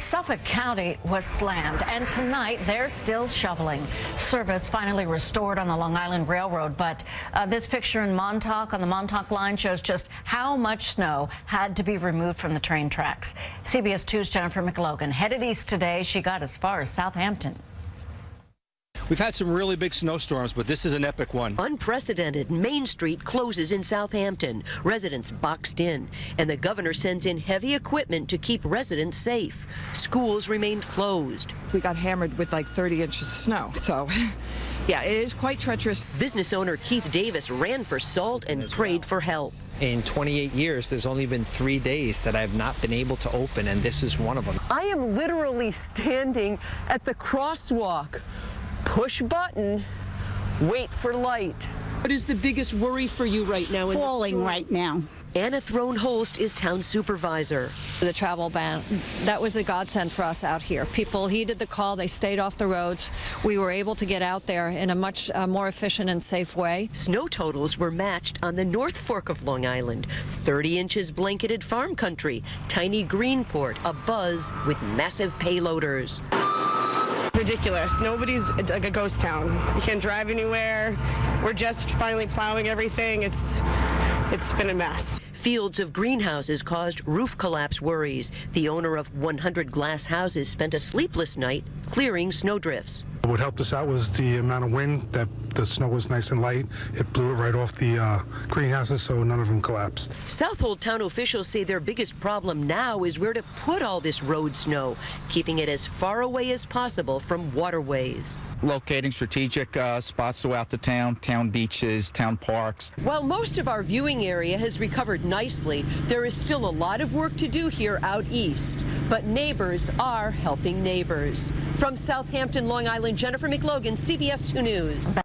Suffolk County was slammed, and tonight they're still shoveling. Service finally restored on the Long Island Railroad, but this picture in Montauk on the Montauk line shows just how much snow had to be removed from the train tracks. CBS 2's Jennifer McLogan headed east today. She got as far as Southampton. We've had some really big snowstorms, but this is an epic one. Unprecedented. Main Street closes in Southampton. Residents boxed in, and the governor sends in heavy equipment to keep residents safe. Schools remained closed. We got hammered with like 30 inches of snow, so yeah, it is quite treacherous. Business owner Keith Davis ran for salt and prayed for help. In 28 years, there's only been 3 days that I've not been able to open, and this is one of them. I am literally standing at the crosswalk. Push button, wait for light. What is the biggest worry for you right now? Falling right now. Anna Throne-Holst is town supervisor. The travel ban, that was a godsend for us out here. People heeded the call. They stayed off the roads. We were able to get out there in a much more efficient and safe way. Snow totals were matched on the North Fork of Long Island. 30 inches blanketed farm country, tiny Greenport, abuzz with massive payloaders. Ridiculous. It's like a ghost town. You can't drive anywhere. We're just finally plowing everything. It's been a mess. Fields of greenhouses caused roof collapse worries. The owner of 100 glass houses spent a sleepless night clearing snowdrifts. What helped us out was the amount of wind. That the snow was nice and light. It blew it right off the greenhouses, so none of them collapsed. Southold town officials say their biggest problem now is where to put all this road snow, keeping it as far away as possible from waterways. Locating strategic spots throughout the town beaches, town parks. While most of our viewing area has recovered nicely, there is still a lot of work to do here out east. But neighbors are helping neighbors. From Southampton, Long Island, Jennifer McLogan, CBS 2 News.